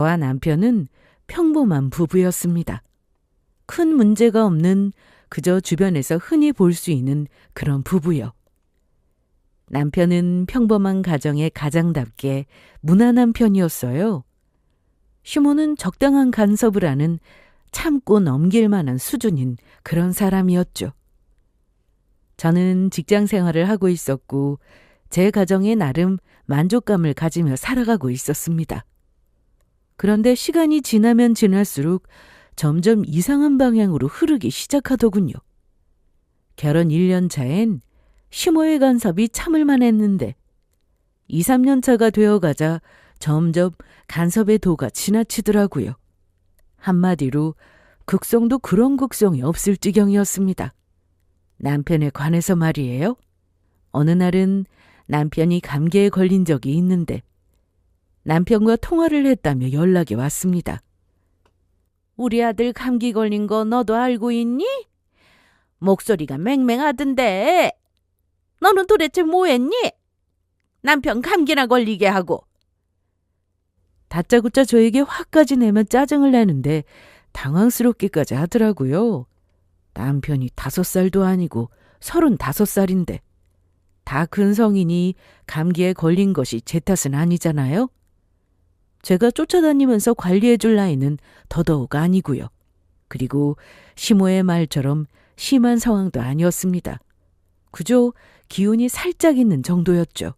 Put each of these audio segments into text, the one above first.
저와 남편은 평범한 부부였습니다. 큰 문제가 없는 그저 주변에서 흔히 볼 수 있는 그런 부부요. 남편은 평범한 가정의 가장답게 무난한 편이었어요. 시모는 적당한 간섭을 하는 참고 넘길 만한 수준인 그런 사람이었죠. 저는 직장 생활을 하고 있었고 제 가정에 나름 만족감을 가지며 살아가고 있었습니다. 그런데 시간이 지나면 지날수록 점점 이상한 방향으로 흐르기 시작하더군요. 결혼 1년 차엔 시모의 간섭이 참을만 했는데 2, 3년 차가 되어가자 점점 간섭의 도가 지나치더라고요. 한마디로 극성도 그런 극성이 없을 지경이었습니다. 남편에 관해서 말이에요. 어느 날은 남편이 감기에 걸린 적이 있는데 남편과 통화를 했다며 연락이 왔습니다. 우리 아들 감기 걸린 거 너도 알고 있니? 목소리가 맹맹하던데. 너는 도대체 뭐 했니? 남편 감기나 걸리게 하고. 다짜고짜 저에게 화까지 내면 짜증을 내는데 당황스럽기까지 하더라고요. 남편이 5살도 아니고 35살인데 다 큰 성인이 감기에 걸린 것이 제 탓은 아니잖아요. 제가 쫓아다니면서 관리해줄 나이는 더더욱 아니고요. 그리고 시모의 말처럼 심한 상황도 아니었습니다. 그저 기운이 살짝 있는 정도였죠.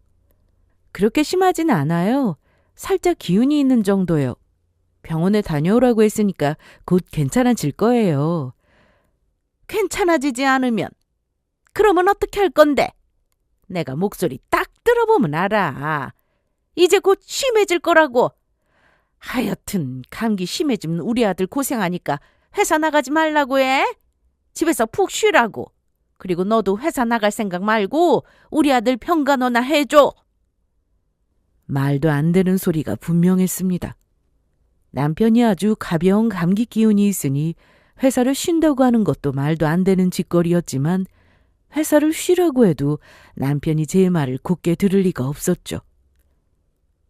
그렇게 심하진 않아요. 살짝 기운이 있는 정도요. 병원에 다녀오라고 했으니까 곧 괜찮아질 거예요. 괜찮아지지 않으면 그러면 어떻게 할 건데? 내가 목소리 딱 들어보면 알아. 이제 곧 심해질 거라고. 하여튼 감기 심해지면 우리 아들 고생하니까 회사 나가지 말라고 해. 집에서 푹 쉬라고. 그리고 너도 회사 나갈 생각 말고 우리 아들 평간호나 해줘. 말도 안 되는 소리가 분명했습니다. 남편이 아주 가벼운 감기 기운이 있으니 회사를 쉰다고 하는 것도 말도 안 되는 짓거리였지만 회사를 쉬라고 해도 남편이 제 말을 곧게 들을 리가 없었죠.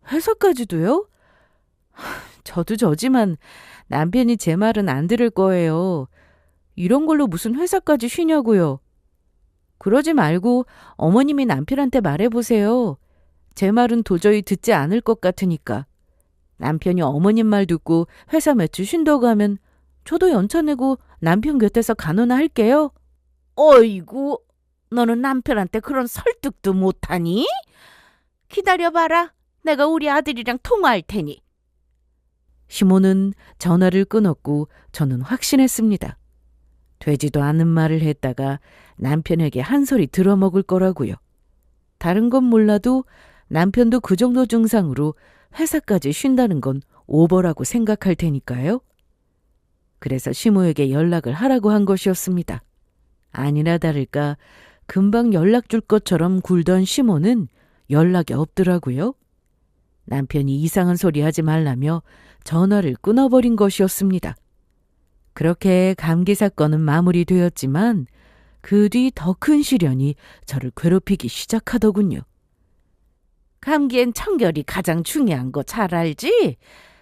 회사까지도요? 저도 저지만 남편이 제 말은 안 들을 거예요. 이런 걸로 무슨 회사까지 쉬냐고요. 그러지 말고 어머님이 남편한테 말해보세요. 제 말은 도저히 듣지 않을 것 같으니까. 남편이 어머님 말 듣고 회사 며칠 쉰다고 하면 저도 연차 내고 남편 곁에서 간호나 할게요. 어이구, 너는 남편한테 그런 설득도 못하니? 기다려봐라. 내가 우리 아들이랑 통화할 테니. 시모는 전화를 끊었고 저는 확신했습니다. 되지도 않은 말을 했다가 남편에게 한 소리 들어먹을 거라고요. 다른 건 몰라도 남편도 그 정도 증상으로 회사까지 쉰다는 건 오버라고 생각할 테니까요. 그래서 시모에게 연락을 하라고 한 것이었습니다. 아니나 다를까 금방 연락 줄 것처럼 굴던 시모는 연락이 없더라고요. 남편이 이상한 소리 하지 말라며 전화를 끊어버린 것이었습니다. 그렇게 감기 사건은 마무리되었지만 그 뒤 더 큰 시련이 저를 괴롭히기 시작하더군요. 감기엔 청결이 가장 중요한 거 잘 알지?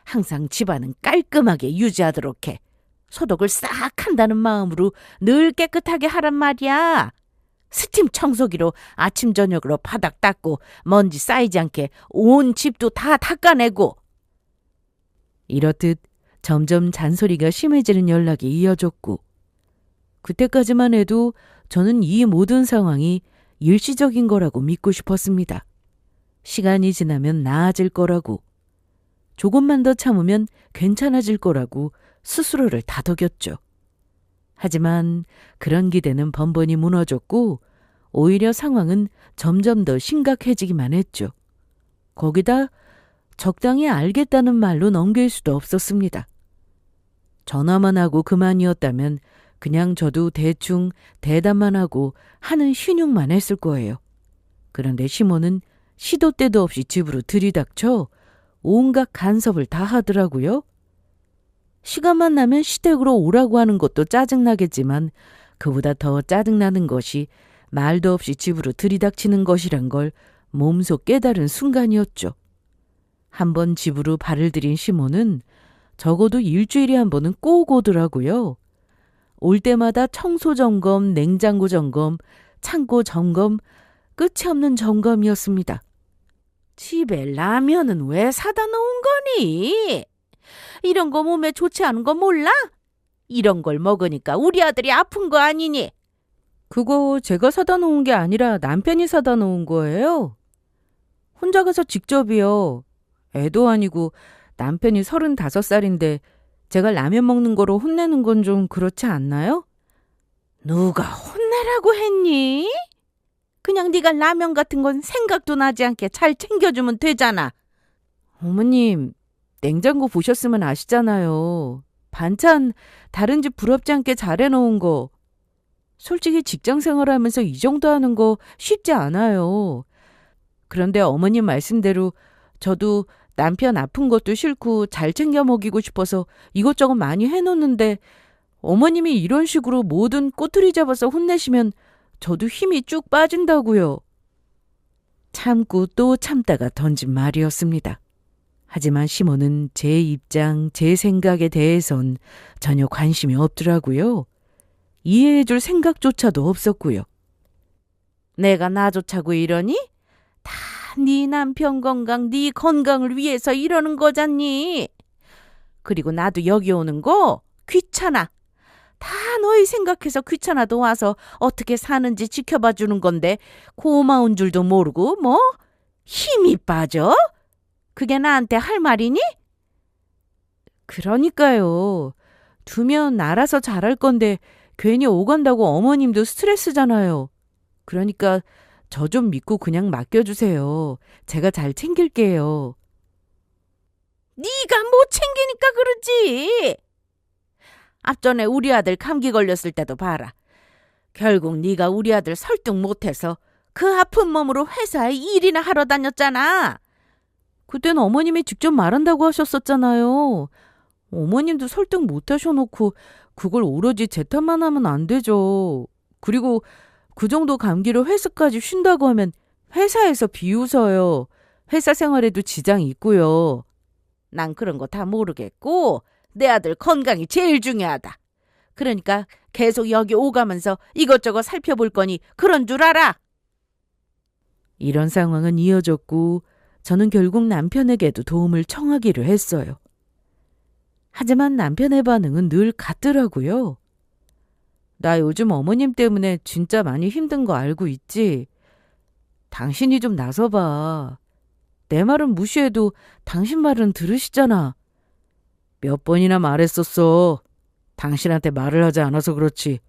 항상 집안은 깔끔하게 유지하도록 해. 소독을 싹 한다는 마음으로 늘 깨끗하게 하란 말이야. 스팀 청소기로 아침 저녁으로 바닥 닦고 먼지 쌓이지 않게 온 집도 다 닦아내고. 이렇듯 점점 잔소리가 심해지는 연락이 이어졌고 그때까지만 해도 저는 이 모든 상황이 일시적인 거라고 믿고 싶었습니다. 시간이 지나면 나아질 거라고, 조금만 더 참으면 괜찮아질 거라고 스스로를 다독였죠. 하지만 그런 기대는 번번이 무너졌고 오히려 상황은 점점 더 심각해지기만 했죠. 거기다 적당히 알겠다는 말로 넘길 수도 없었습니다. 전화만 하고 그만이었다면 그냥 저도 대충 대답만 하고 하는 신용만 했을 거예요. 그런데 시모는 시도 때도 없이 집으로 들이닥쳐 온갖 간섭을 다 하더라고요. 시간만 나면 시댁으로 오라고 하는 것도 짜증나겠지만 그보다 더 짜증나는 것이 말도 없이 집으로 들이닥치는 것이란 걸 몸소 깨달은 순간이었죠. 한번 집으로 발을 들인 시몬은 적어도 일주일에 한 번은 꼭 오더라고요. 올 때마다 청소 점검, 냉장고 점검, 창고 점검, 끝이 없는 점검이었습니다. 집에 라면은 왜 사다 놓은 거니? 이런 거 몸에 좋지 않은 거 몰라? 이런 걸 먹으니까 우리 아들이 아픈 거 아니니? 그거 제가 사다 놓은 게 아니라 남편이 사다 놓은 거예요. 혼자 가서 직접이요. 애도 아니고 남편이 35살인데 제가 라면 먹는 거로 혼내는 건 좀 그렇지 않나요? 누가 혼내라고 했니? 그냥 네가 라면 같은 건 생각도 나지 않게 잘 챙겨주면 되잖아. 어머님, 냉장고 보셨으면 아시잖아요. 반찬 다른 집 부럽지 않게 잘 해놓은 거. 솔직히 직장 생활하면서 이 정도 하는 거 쉽지 않아요. 그런데 어머님 말씀대로 저도 남편 아픈 것도 싫고 잘 챙겨 먹이고 싶어서 이것저것 많이 해놓는데 어머님이 이런 식으로 모든 꼬투리 잡아서 혼내시면 저도 힘이 쭉 빠진다고요. 참고 또 참다가 던진 말이었습니다. 하지만 시몬은 제 입장, 제 생각에 대해선 전혀 관심이 없더라고요. 이해해줄 생각조차도 없었고요. 내가 나조차고 이러니? 다 네 남편 건강, 네 건강을 위해서 이러는 거잖니. 그리고 나도 여기 오는 거 귀찮아. 다 너희 생각해서 귀찮아도 와서 어떻게 사는지 지켜봐 주는 건데 고마운 줄도 모르고 뭐? 힘이 빠져? 그게 나한테 할 말이니? 그러니까요. 두면 알아서 잘할 건데 괜히 오간다고 어머님도 스트레스잖아요. 그러니까 저 좀 믿고 그냥 맡겨주세요. 제가 잘 챙길게요. 네가 못 챙기니까 그러지. 앞전에 우리 아들 감기 걸렸을 때도 봐라. 결국 네가 우리 아들 설득 못해서 그 아픈 몸으로 회사에 일이나 하러 다녔잖아. 그땐 어머님이 직접 말한다고 하셨었잖아요. 어머님도 설득 못하셔놓고 그걸 오로지 제 탓만 하면 안 되죠. 그리고 그 정도 감기로 회사까지 쉰다고 하면 회사에서 비웃어요. 회사 생활에도 지장이 있고요. 난 그런 거 다 모르겠고 내 아들 건강이 제일 중요하다. 그러니까 계속 여기 오가면서 이것저것 살펴볼 거니 그런 줄 알아. 이런 상황은 이어졌고 저는 결국 남편에게도 도움을 청하기로 했어요. 하지만 남편의 반응은 늘 같더라고요. 나 요즘 어머님 때문에 진짜 많이 힘든 거 알고 있지? 당신이 좀 나서봐. 내 말은 무시해도 당신 말은 들으시잖아. 몇 번이나 말했었어. 당신한테 말을 하지 않아서 그렇지.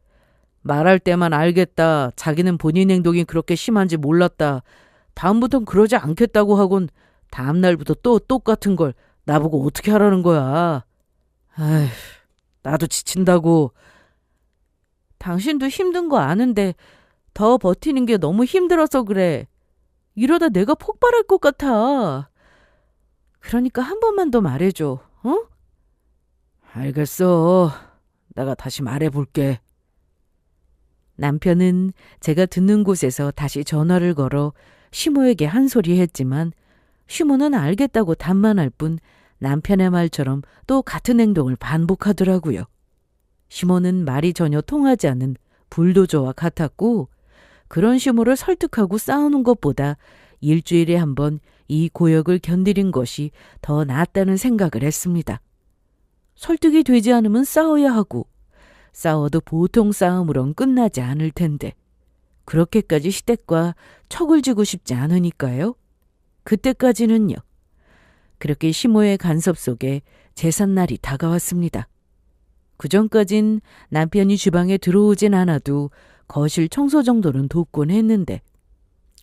말할 때만 알겠다. 자기는 본인 행동이 그렇게 심한지 몰랐다. 다음부턴 그러지 않겠다고 하곤 다음날부터 또 똑같은 걸 나보고 어떻게 하라는 거야. 아휴, 나도 지친다고. 당신도 힘든 거 아는데 더 버티는 게 너무 힘들어서 그래. 이러다 내가 폭발할 것 같아. 그러니까 한 번만 더 말해줘. 어? 알겠어. 내가 다시 말해볼게. 남편은 제가 듣는 곳에서 다시 전화를 걸어 시모에게 한 소리 했지만 시모는 알겠다고 답만할 뿐 남편의 말처럼 또 같은 행동을 반복하더라고요. 시모는 말이 전혀 통하지 않는 불도저와 같았고 그런 시모를 설득하고 싸우는 것보다 일주일에 한 번 이 고역을 견디는 것이 더 낫다는 생각을 했습니다. 설득이 되지 않으면 싸워야 하고 싸워도 보통 싸움으론 끝나지 않을 텐데 그렇게까지 시댁과 척을 지고 싶지 않으니까요. 그때까지는요. 그렇게 시모의 간섭 속에 제삿날이 다가왔습니다. 그전까진 남편이 주방에 들어오진 않아도 거실 청소 정도는 돕곤 했는데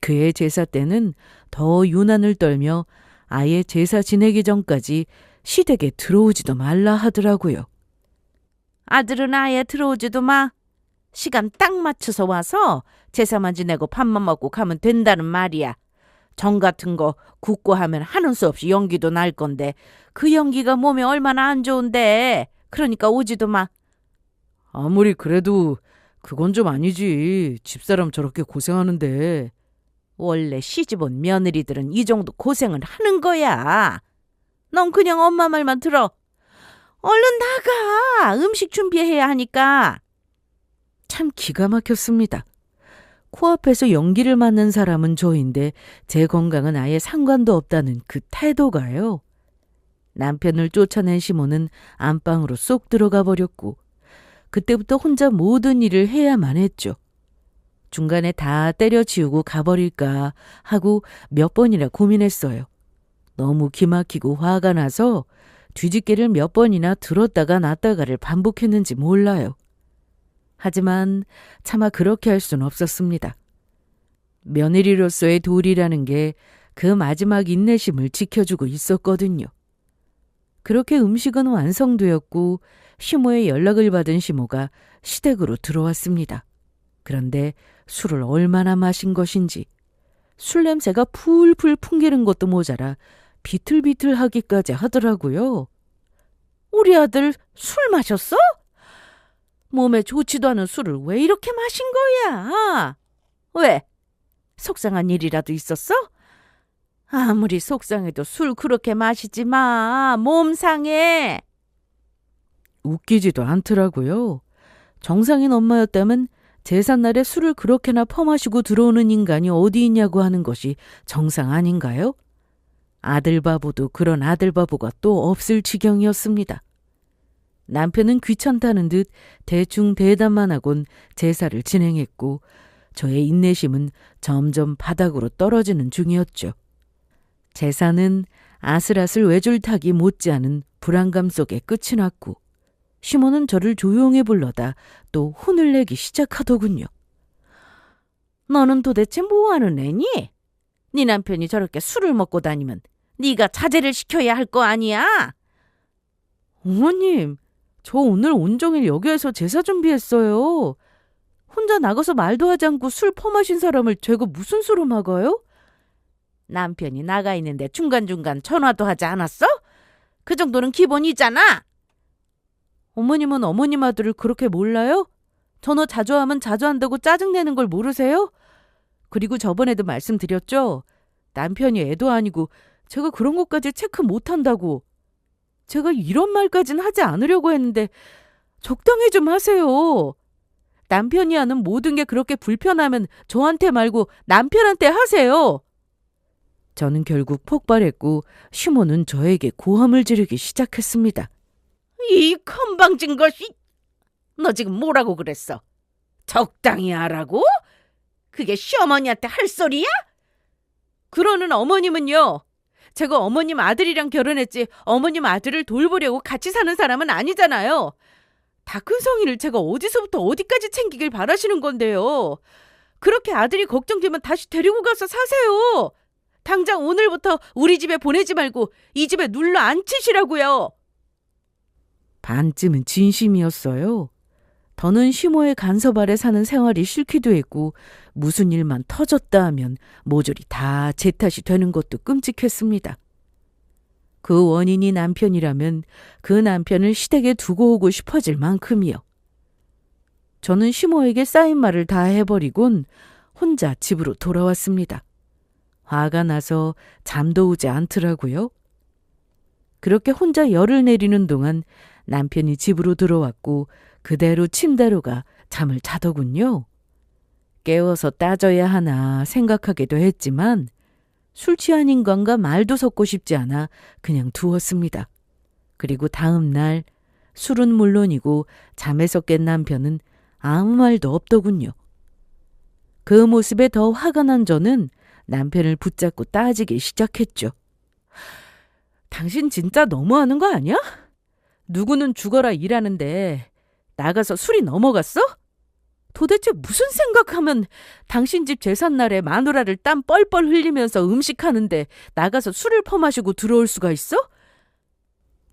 그의 제사 때는 더 유난을 떨며 아예 제사 지내기 전까지 시댁에 들어오지도 말라 하더라고요. 아들은 아예 들어오지도 마. 시간 딱 맞춰서 와서 제사만 지내고 밥만 먹고 가면 된다는 말이야. 정 같은 거 굽고 하면 하는 수 없이 연기도 날 건데 그 연기가 몸에 얼마나 안 좋은데. 그러니까 오지도 마. 아무리 그래도 그건 좀 아니지. 집사람 저렇게 고생하는데. 원래 시집 온 며느리들은 이 정도 고생을 하는 거야. 넌 그냥 엄마 말만 들어. 얼른 나가. 음식 준비해야 하니까. 참 기가 막혔습니다. 코앞에서 연기를 맡는 사람은 저인데 제 건강은 아예 상관도 없다는 그 태도가요. 남편을 쫓아낸 시몬은 안방으로 쏙 들어가 버렸고 그때부터 혼자 모든 일을 해야만 했죠. 중간에 다 때려치우고 가버릴까 하고 몇 번이나 고민했어요. 너무 기막히고 화가 나서 뒤집개를 몇 번이나 들었다가 놨다가를 반복했는지 몰라요. 하지만 차마 그렇게 할 수는 없었습니다. 며느리로서의 도리라는 게 그 마지막 인내심을 지켜주고 있었거든요. 그렇게 음식은 완성되었고 시모의 연락을 받은 시모가 시댁으로 들어왔습니다. 그런데 술을 얼마나 마신 것인지 술 냄새가 풀풀 풍기는 것도 모자라 비틀비틀하기까지 하더라고요. 우리 아들 술 마셨어? 몸에 좋지도 않은 술을 왜 이렇게 마신 거야? 왜? 속상한 일이라도 있었어? 아무리 속상해도 술 그렇게 마시지 마. 몸 상해. 웃기지도 않더라고요. 정상인 엄마였다면 제삿날에 술을 그렇게나 퍼마시고 들어오는 인간이 어디 있냐고 하는 것이 정상 아닌가요? 아들 바보도 그런 아들 바보가 또 없을 지경이었습니다. 남편은 귀찮다는 듯 대충 대답만 하곤 제사를 진행했고 저의 인내심은 점점 바닥으로 떨어지는 중이었죠. 제사는 아슬아슬 외줄타기 못지않은 불안감 속에 끝이 났고 시몬은 저를 조용히 불러다 또 혼을 내기 시작하더군요. 너는 도대체 뭐하는 애니? 네 남편이 저렇게 술을 먹고 다니면 네가 자제를 시켜야 할 거 아니야? 어머님, 저 오늘 온종일 여기에서 제사 준비했어요. 혼자 나가서 말도 하지 않고 술 퍼마신 사람을 제가 무슨 수로 막아요? 남편이 나가 있는데 중간중간 전화도 하지 않았어? 그 정도는 기본이잖아. 어머님은 어머님 아들을 그렇게 몰라요? 전화 자주 하면 자주 한다고 짜증내는 걸 모르세요? 그리고 저번에도 말씀드렸죠? 남편이 애도 아니고 제가 그런 것까지 체크 못한다고. 제가 이런 말까진 하지 않으려고 했는데 적당히 좀 하세요. 남편이 하는 모든 게 그렇게 불편하면 저한테 말고 남편한테 하세요. 저는 결국 폭발했고 시몬은 저에게 고함을 지르기 시작했습니다. 이 건방진 것이! 너 지금 뭐라고 그랬어? 적당히 하라고? 그게 시어머니한테 할 소리야? 그러는 어머님은요? 제가 어머님 아들이랑 결혼했지 어머님 아들을 돌보려고 같이 사는 사람은 아니잖아요. 다 큰 성인을 제가 어디서부터 어디까지 챙기길 바라시는 건데요. 그렇게 아들이 걱정되면 다시 데리고 가서 사세요. 당장 오늘부터 우리 집에 보내지 말고 이 집에 눌러 앉히시라고요. 반쯤은 진심이었어요. 더는 시모의 간섭 아래 사는 생활이 싫기도 했고 무슨 일만 터졌다 하면 모조리 다 제 탓이 되는 것도 끔찍했습니다. 그 원인이 남편이라면 그 남편을 시댁에 두고 오고 싶어질 만큼이요. 저는 시모에게 쌓인 말을 다 해버리곤 혼자 집으로 돌아왔습니다. 화가 나서 잠도 오지 않더라고요. 그렇게 혼자 열을 내리는 동안 남편이 집으로 들어왔고 그대로 침대로 가 잠을 자더군요. 깨워서 따져야 하나 생각하기도 했지만 술 취한 인간과 말도 섞고 싶지 않아 그냥 두었습니다. 그리고 다음 날 술은 물론이고 잠에서 깬 남편은 아무 말도 없더군요. 그 모습에 더 화가 난 저는 남편을 붙잡고 따지기 시작했죠. 당신 진짜 너무하는 거 아니야? 누구는 죽어라 일하는데 나가서 술이 넘어갔어? 도대체 무슨 생각하면 당신 집 제삿날에 마누라를 땀 뻘뻘 흘리면서 음식하는데 나가서 술을 퍼마시고 들어올 수가 있어?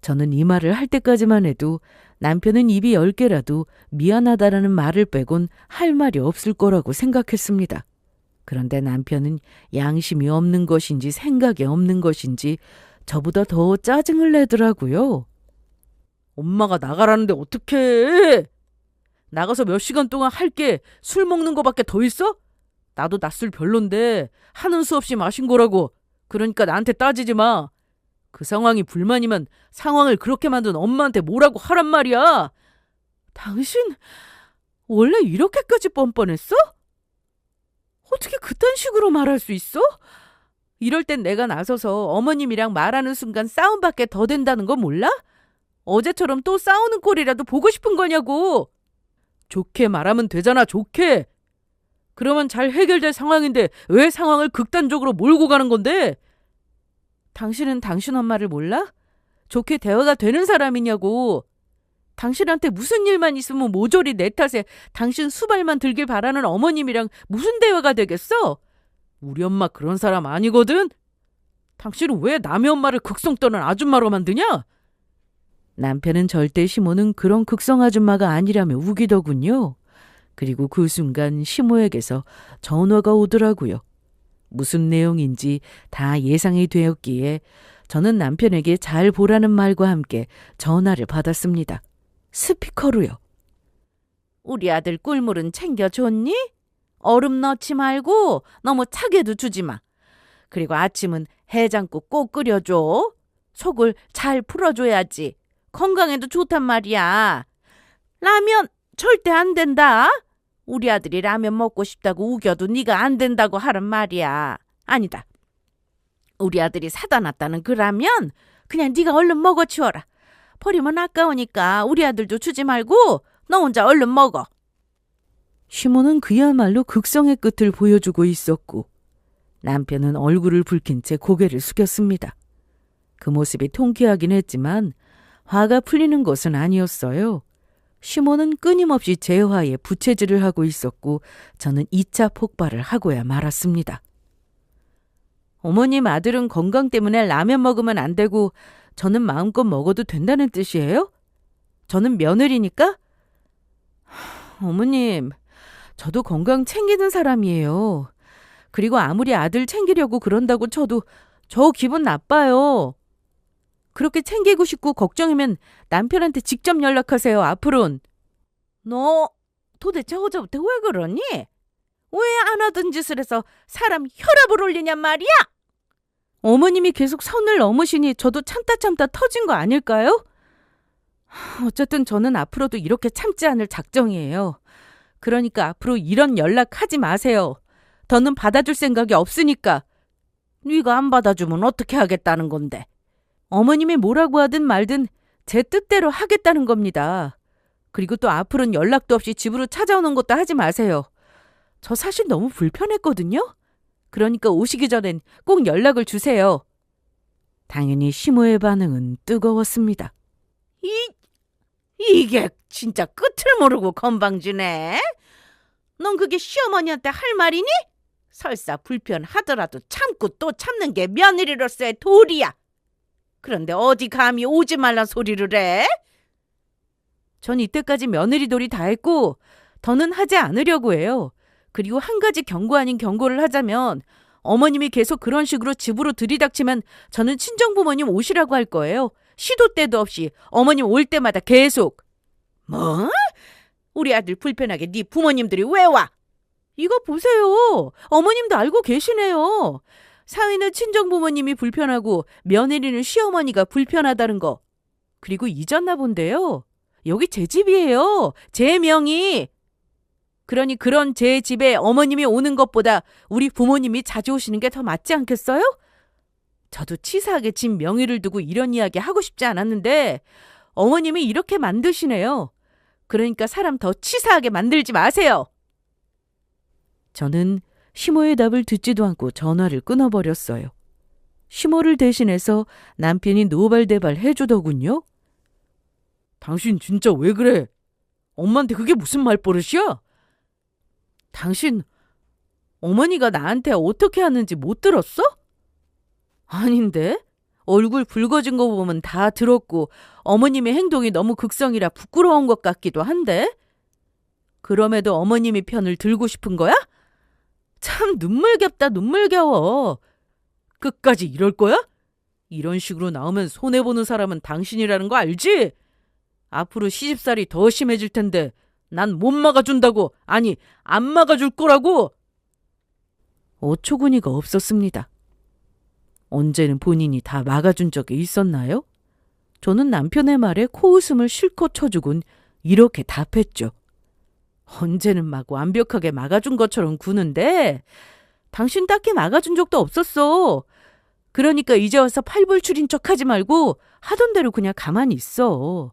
저는 이 말을 할 때까지만 해도 남편은 입이 10개라도 미안하다라는 말을 빼곤 할 말이 없을 거라고 생각했습니다. 그런데 남편은 양심이 없는 것인지 생각이 없는 것인지 저보다 더 짜증을 내더라고요. 엄마가 나가라는데 어떡해? 나가서 몇 시간 동안 할 게 술 먹는 거밖에 더 있어? 나도 낮술 별론데 하는 수 없이 마신 거라고. 그러니까 나한테 따지지 마. 그 상황이 불만이면 상황을 그렇게 만든 엄마한테 뭐라고 하란 말이야. 당신 원래 이렇게까지 뻔뻔했어? 어떻게 그딴 식으로 말할 수 있어? 이럴 땐 내가 나서서 어머님이랑 말하는 순간 싸움밖에 더 된다는 거 몰라? 어제처럼 또 싸우는 꼴이라도 보고 싶은 거냐고. 좋게 말하면 되잖아, 좋게. 그러면 잘 해결될 상황인데 왜 상황을 극단적으로 몰고 가는 건데? 당신은 당신 엄마를 몰라? 좋게 대화가 되는 사람이냐고. 당신한테 무슨 일만 있으면 모조리 내 탓에 당신 수발만 들길 바라는 어머님이랑 무슨 대화가 되겠어? 우리 엄마 그런 사람 아니거든? 당신은 왜 남의 엄마를 극성 떠는 아줌마로 만드냐? 남편은 절대 시모는 그런 극성 아줌마가 아니라며 우기더군요. 그리고 그 순간 시모에게서 전화가 오더라고요. 무슨 내용인지 다 예상이 되었기에 저는 남편에게 잘 보라는 말과 함께 전화를 받았습니다. 스피커로요. 우리 아들 꿀물은 챙겨줬니? 얼음 넣지 말고 너무 차게도 주지 마. 그리고 아침은 해장국 꼭 끓여줘. 속을 잘 풀어줘야지. 건강에도 좋단 말이야. 라면 절대 안 된다. 우리 아들이 라면 먹고 싶다고 우겨도 네가 안 된다고 하란 말이야. 아니다. 우리 아들이 사다 놨다는 그 라면 그냥 네가 얼른 먹어 치워라. 버리면 아까우니까 우리 아들도 주지 말고 너 혼자 얼른 먹어. 시모는 그야말로 극성의 끝을 보여주고 있었고 남편은 얼굴을 붉힌 채 고개를 숙였습니다. 그 모습이 통쾌하긴 했지만 화가 풀리는 것은 아니었어요. 시모는 끊임없이 제 화에 부채질을 하고 있었고 저는 2차 폭발을 하고야 말았습니다. 어머님 아들은 건강 때문에 라면 먹으면 안 되고 저는 마음껏 먹어도 된다는 뜻이에요? 저는 며느리니까? 어머님, 저도 건강 챙기는 사람이에요. 그리고 아무리 아들 챙기려고 그런다고 쳐도 저 기분 나빠요. 그렇게 챙기고 싶고 걱정이면 남편한테 직접 연락하세요, 앞으로는. 너 도대체 어제부터 왜 그러니? 왜 안 하던 짓을 해서 사람 혈압을 올리냔 말이야? 어머님이 계속 선을 넘으시니 저도 참다 터진 거 아닐까요? 어쨌든 저는 앞으로도 이렇게 참지 않을 작정이에요. 그러니까 앞으로 이런 연락하지 마세요. 더는 받아줄 생각이 없으니까. 네가 안 받아주면 어떻게 하겠다는 건데. 어머님이 뭐라고 하든 말든 제 뜻대로 하겠다는 겁니다. 그리고 또 앞으로는 연락도 없이 집으로 찾아오는 것도 하지 마세요. 저 사실 너무 불편했거든요. 그러니까 오시기 전엔 꼭 연락을 주세요. 당연히 시모의 반응은 뜨거웠습니다. 이게 진짜 끝을 모르고 건방지네. 넌 그게 시어머니한테 할 말이니? 설사 불편하더라도 참고 또 참는 게 며느리로서의 도리야. 그런데 어디 감히 오지 말란 소리를 해? 전 이때까지 며느리 도리 다 했고 더는 하지 않으려고 해요. 그리고 한 가지 경고 아닌 경고를 하자면 어머님이 계속 그런 식으로 집으로 들이닥치면 저는 친정부모님 오시라고 할 거예요. 시도 때도 없이 어머님 올 때마다 계속. 뭐? 우리 아들 불편하게 네 부모님들이 왜 와? 이거 보세요. 어머님도 알고 계시네요. 사위는 친정부모님이 불편하고 며느리는 시어머니가 불편하다는 거. 그리고 잊었나 본데요. 여기 제 집이에요. 제 명의. 그러니 그런 제 집에 어머님이 오는 것보다 우리 부모님이 자주 오시는 게 더 맞지 않겠어요? 저도 치사하게 집 명의를 두고 이런 이야기 하고 싶지 않았는데 어머님이 이렇게 만드시네요. 그러니까 사람 더 치사하게 만들지 마세요. 저는 시모의 답을 듣지도 않고 전화를 끊어버렸어요. 시모를 대신해서 남편이 노발대발 해주더군요. 당신 진짜 왜 그래? 엄마한테 그게 무슨 말버릇이야? 당신 어머니가 나한테 어떻게 하는지 못 들었어? 아닌데? 얼굴 붉어진 거 보면 다 들었고 어머님의 행동이 너무 극성이라 부끄러운 것 같기도 한데? 그럼에도 어머님이 편을 들고 싶은 거야? 참 눈물겹다 눈물겨워. 끝까지 이럴 거야? 이런 식으로 나오면 손해보는 사람은 당신이라는 거 알지? 앞으로 시집살이 더 심해질 텐데 난 못 막아준다고. 아니 안 막아줄 거라고. 어처구니가 없었습니다. 언제는 본인이 다 막아준 적이 있었나요? 저는 남편의 말에 코웃음을 실컷 쳐주곤 이렇게 답했죠. 언제는 막 완벽하게 막아준 것처럼 구는데 당신 딱히 막아준 적도 없었어. 그러니까 이제 와서 팔불출인 척하지 말고 하던 대로 그냥 가만히 있어.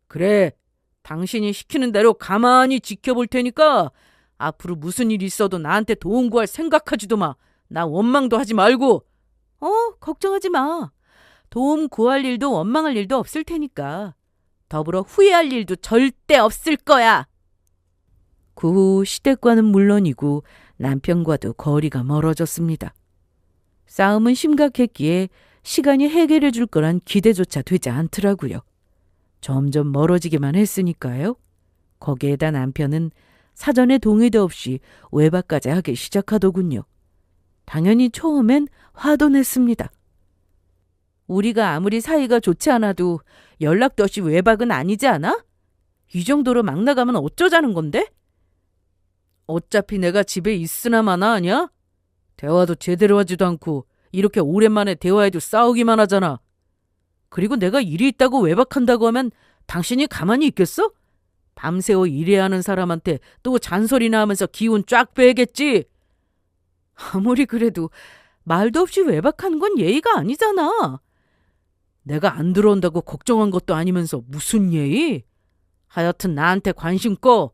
그래, 당신이 시키는 대로 가만히 지켜볼 테니까 앞으로 무슨 일 있어도 나한테 도움 구할 생각하지도 마. 나 원망도 하지 말고. 걱정하지 마. 도움 구할 일도 원망할 일도 없을 테니까. 더불어 후회할 일도 절대 없을 거야. 그 후 시댁과는 물론이고 남편과도 거리가 멀어졌습니다. 싸움은 심각했기에 시간이 해결해 줄 거란 기대조차 되지 않더라고요. 점점 멀어지기만 했으니까요. 거기에다 남편은 사전에 동의도 없이 외박까지 하기 시작하더군요. 당연히 처음엔 화도 냈습니다. 우리가 아무리 사이가 좋지 않아도 연락도 없이 외박은 아니지 않아? 이 정도로 막 나가면 어쩌자는 건데? 어차피 내가 집에 있으나 마나 아냐? 대화도 제대로 하지도 않고 이렇게 오랜만에 대화해도 싸우기만 하잖아. 그리고 내가 일이 있다고 외박한다고 하면 당신이 가만히 있겠어? 밤새워 일해야 하는 사람한테 또 잔소리나 하면서 기운 쫙 빼겠지? 아무리 그래도 말도 없이 외박하는 건 예의가 아니잖아. 내가 안 들어온다고 걱정한 것도 아니면서 무슨 예의? 하여튼 나한테 관심 꺼.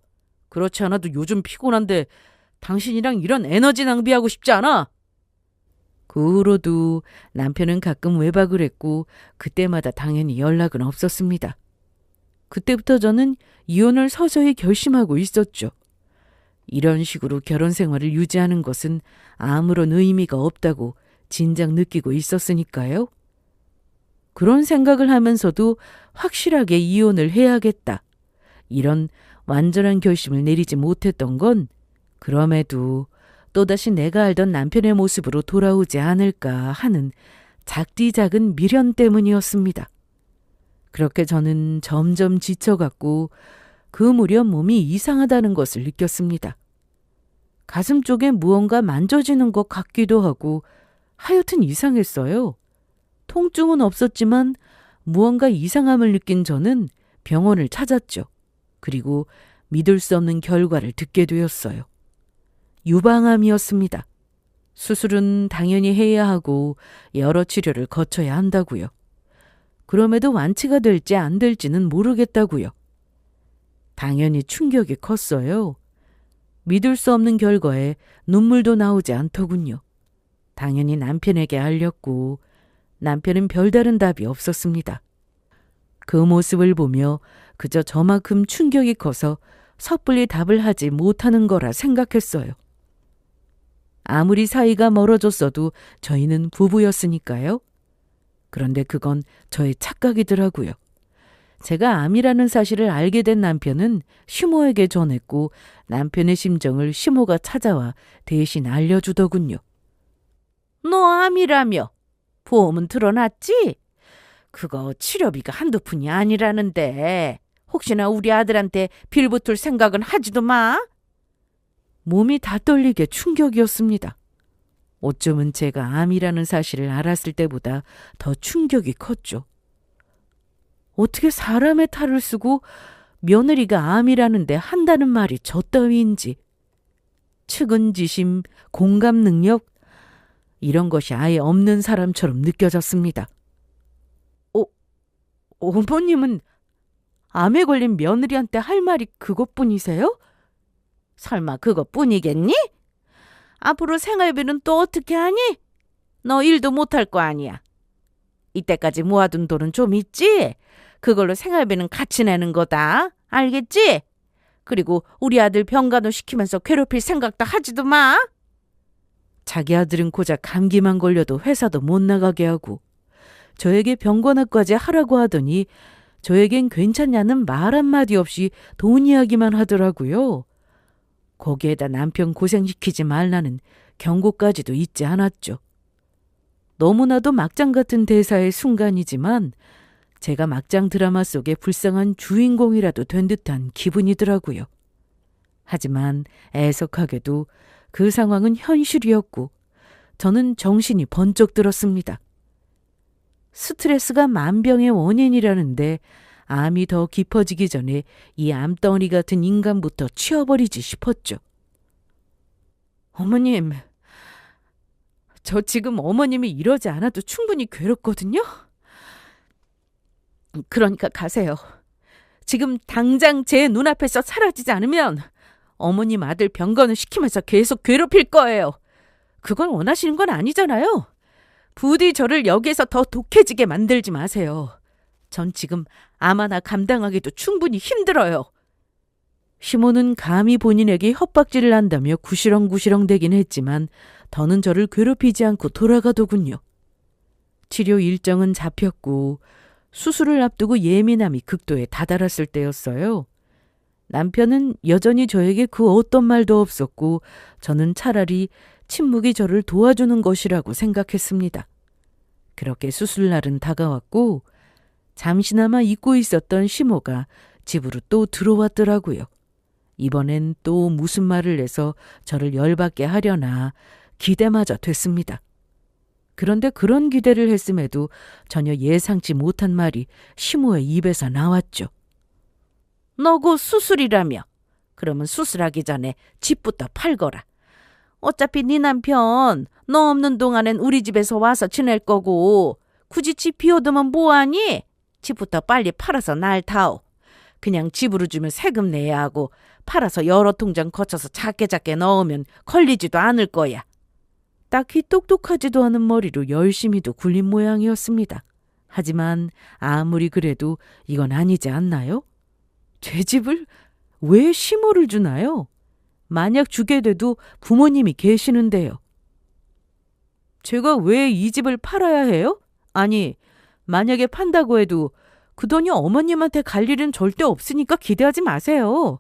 그렇지 않아도 요즘 피곤한데 당신이랑 이런 에너지 낭비하고 싶지 않아. 그 후로도 남편은 가끔 외박을 했고 그때마다 당연히 연락은 없었습니다. 그때부터 저는 이혼을 서서히 결심하고 있었죠. 이런 식으로 결혼 생활을 유지하는 것은 아무런 의미가 없다고 진작 느끼고 있었으니까요. 그런 생각을 하면서도 확실하게 이혼을 해야겠다. 이런 완전한 결심을 내리지 못했던 건 그럼에도 또다시 내가 알던 남편의 모습으로 돌아오지 않을까 하는 작디 작은 미련 때문이었습니다. 그렇게 저는 점점 지쳐갔고 그 무렵 몸이 이상하다는 것을 느꼈습니다. 가슴 쪽에 무언가 만져지는 것 같기도 하고 하여튼 이상했어요. 통증은 없었지만 무언가 이상함을 느낀 저는 병원을 찾았죠. 그리고 믿을 수 없는 결과를 듣게 되었어요. 유방암이었습니다. 수술은 당연히 해야 하고 여러 치료를 거쳐야 한다고요. 그럼에도 완치가 될지 안 될지는 모르겠다고요. 당연히 충격이 컸어요. 믿을 수 없는 결과에 눈물도 나오지 않더군요. 당연히 남편에게 알렸고 남편은 별다른 답이 없었습니다. 그 모습을 보며 그저 저만큼 충격이 커서 섣불리 답을 하지 못하는 거라 생각했어요. 아무리 사이가 멀어졌어도 저희는 부부였으니까요. 그런데 그건 저의 착각이더라고요. 제가 암이라는 사실을 알게 된 남편은 시모에게 전했고 남편의 심정을 시모가 찾아와 대신 알려주더군요. 너 암이라며? 보험은 들어놨지? 그거 치료비가 한두 푼이 아니라는데 혹시나 우리 아들한테 빌붙을 생각은 하지도 마? 몸이 다 떨리게 충격이었습니다. 어쩌면 제가 암이라는 사실을 알았을 때보다 더 충격이 컸죠. 어떻게 사람의 탈을 쓰고 며느리가 암이라는데 한다는 말이 저 따위인지. 측은지심, 공감 능력 이런 것이 아예 없는 사람처럼 느껴졌습니다. 어머님은 암에 걸린 며느리한테 할 말이 그것뿐이세요? 설마 그것뿐이겠니? 앞으로 생활비는 또 어떻게 하니? 너 일도 못할 거 아니야. 이때까지 모아둔 돈은 좀 있지? 그걸로 생활비는 같이 내는 거다. 알겠지? 그리고 우리 아들 병간호 시키면서 괴롭힐 생각도 하지도 마. 자기 아들은 고작 감기만 걸려도 회사도 못 나가게 하고 저에게 병관학까지 하라고 하더니 저에겐 괜찮냐는 말 한마디 없이 돈 이야기만 하더라고요. 거기에다 남편 고생시키지 말라는 경고까지도 잊지 않았죠. 너무나도 막장 같은 대사의 순간이지만 제가 막장 드라마 속의 불쌍한 주인공이라도 된 듯한 기분이더라고요. 하지만 애석하게도 그 상황은 현실이었고 저는 정신이 번쩍 들었습니다. 스트레스가 만병의 원인이라는데 암이 더 깊어지기 전에 이 암덩어리 같은 인간부터 치워버리지 싶었죠. 어머님, 저 지금 어머님이 이러지 않아도 충분히 괴롭거든요? 그러니까 가세요. 지금 당장 제 눈앞에서 사라지지 않으면 어머님 아들 병건을 시키면서 계속 괴롭힐 거예요. 그걸 원하시는 건 아니잖아요. 부디 저를 여기에서 더 독해지게 만들지 마세요. 전 지금 암 하나 감당하기도 충분히 힘들어요. 시몬은 감히 본인에게 협박질을 한다며 구시렁구시렁 대긴 했지만 더는 저를 괴롭히지 않고 돌아가더군요. 치료 일정은 잡혔고 수술을 앞두고 예민함이 극도에 다다랐을 때였어요. 남편은 여전히 저에게 그 어떤 말도 없었고 저는 차라리 침묵이 저를 도와주는 것이라고 생각했습니다. 그렇게 수술날은 다가왔고 잠시나마 잊고 있었던 시모가 집으로 또 들어왔더라고요. 이번엔 또 무슨 말을 해서 저를 열받게 하려나 기대마저 됐습니다. 그런데 그런 기대를 했음에도 전혀 예상치 못한 말이 시모의 입에서 나왔죠. 너 곧 수술이라며. 그러면 수술하기 전에 집부터 팔거라. 어차피 네 남편 너 없는 동안엔 우리 집에서 와서 지낼 거고 굳이 집 비워두면 뭐하니? 집부터 빨리 팔아서 날 타오. 그냥 집으로 주면 세금 내야 하고 팔아서 여러 통장 거쳐서 작게 넣으면 걸리지도 않을 거야. 딱히 똑똑하지도 않은 머리로 열심히도 굴린 모양이었습니다. 하지만 아무리 그래도 이건 아니지 않나요? 제 집을 왜 시모를 주나요? 만약 주게 돼도 부모님이 계시는데요. 제가 왜 이 집을 팔아야 해요? 아니, 만약에 판다고 해도 그 돈이 어머님한테 갈 일은 절대 없으니까 기대하지 마세요.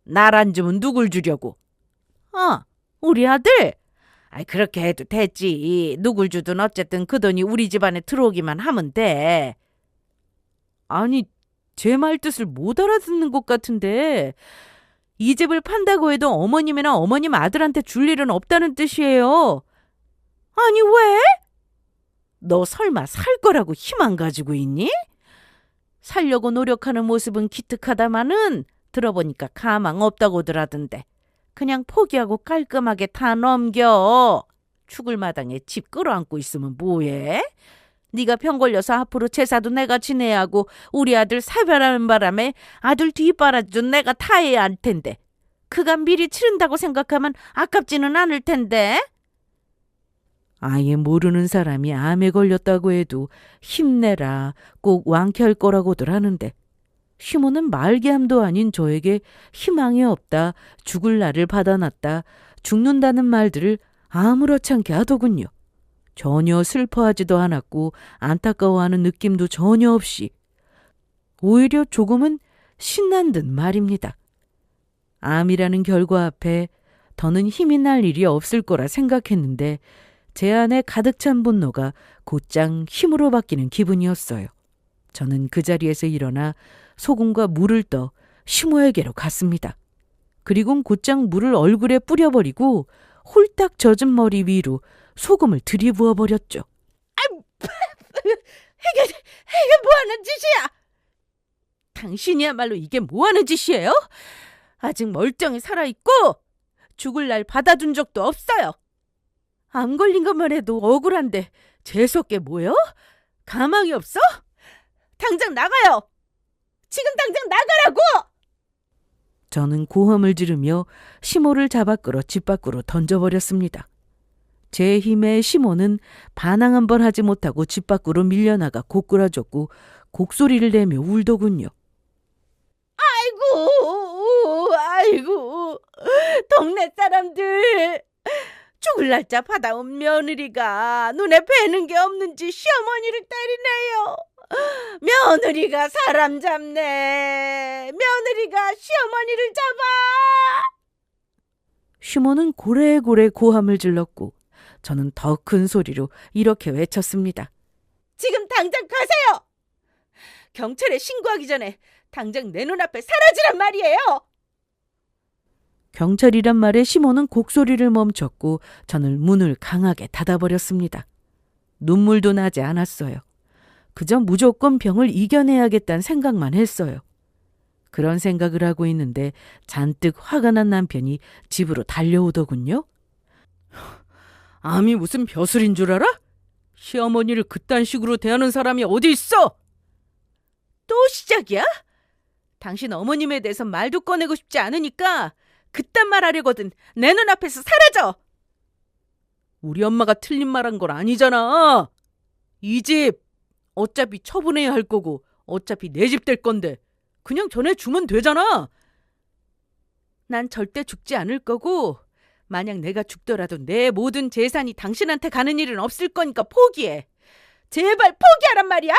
날 안 주면 누굴 주려고? 우리 아들? 그렇게 해도 됐지. 누굴 주든 어쨌든 그 돈이 우리 집안에 들어오기만 하면 돼. 아니, 제 말 뜻을 못 알아듣는 것 같은데 이 집을 판다고 해도 어머님이나 어머님 아들한테 줄 일은 없다는 뜻이에요. 아니 왜? 너 설마 살 거라고 희망 가지고 있니? 살려고 노력하는 모습은 기특하다마는 들어보니까 가망 없다고들 하던데 그냥 포기하고 깔끔하게 다 넘겨. 죽을 마당에 집 끌어안고 있으면 뭐해? 네가 병 걸려서 앞으로 제사도 내가 지내야 하고 우리 아들 사별하는 바람에 아들 뒷바라지도 내가 다 해야 할 텐데 그간 미리 치른다고 생각하면 아깝지는 않을 텐데. 아예 모르는 사람이 암에 걸렸다고 해도 힘내라 꼭 완쾌할 거라고들 하는데 시모는 말기암도 아닌 저에게 희망이 없다, 죽을 날을 받아놨다, 죽는다는 말들을 아무렇지 않게 하더군요. 전혀 슬퍼하지도 않았고 안타까워하는 느낌도 전혀 없이 오히려 조금은 신난 듯 말입니다. 암이라는 결과 앞에 더는 힘이 날 일이 없을 거라 생각했는데 제 안에 가득 찬 분노가 곧장 힘으로 바뀌는 기분이었어요. 저는 그 자리에서 일어나 소금과 물을 떠 시모에게로 갔습니다. 그리곤 곧장 물을 얼굴에 뿌려버리고 홀딱 젖은 머리 위로 소금을 들이부어 버렸죠. 이게 뭐하는 짓이야? 당신이야말로 이게 뭐하는 짓이에요? 아직 멀쩡히 살아있고 죽을 날 받아준 적도 없어요. 암 걸린 것만 해도 억울한데 재수없게 뭐요? 가망이 없어? 당장 나가요! 지금 당장 나가라고! 저는 고함을 지르며 시모를 잡아 끌어 집 밖으로 던져버렸습니다. 제 힘에 시모는 반항 한 번 하지 못하고 집 밖으로 밀려나가 고꾸라졌고 곡소리를 내며 울더군요. 아이고, 동네 사람들. 죽을 날짜 받아온 며느리가 눈에 뵈는 게 없는지 시어머니를 때리네요. 며느리가 사람 잡네. 며느리가 시어머니를 잡아. 시모는 고래고래 고함을 질렀고 저는 더 큰 소리로 이렇게 외쳤습니다. 지금 당장 가세요. 경찰에 신고하기 전에 당장 내 눈앞에 사라지란 말이에요. 경찰이란 말에 시모는 곡소리를 멈췄고 저는 문을 강하게 닫아버렸습니다. 눈물도 나지 않았어요. 그저 무조건 병을 이겨내야겠다는 생각만 했어요. 그런 생각을 하고 있는데 잔뜩 화가 난 남편이 집으로 달려오더군요. 암이 무슨 벼슬인 줄 알아? 시어머니를 그딴 식으로 대하는 사람이 어디 있어? 또 시작이야? 당신 어머님에 대해서 말도 꺼내고 싶지 않으니까 그딴 말 하려거든 내 눈앞에서 사라져! 우리 엄마가 틀린 말한 건 아니잖아. 이 집 어차피 처분해야 할 거고 어차피 내 집 될 건데 그냥 전해주면 되잖아. 난 절대 죽지 않을 거고 만약 내가 죽더라도 내 모든 재산이 당신한테 가는 일은 없을 거니까 포기해. 제발 포기하란 말이야.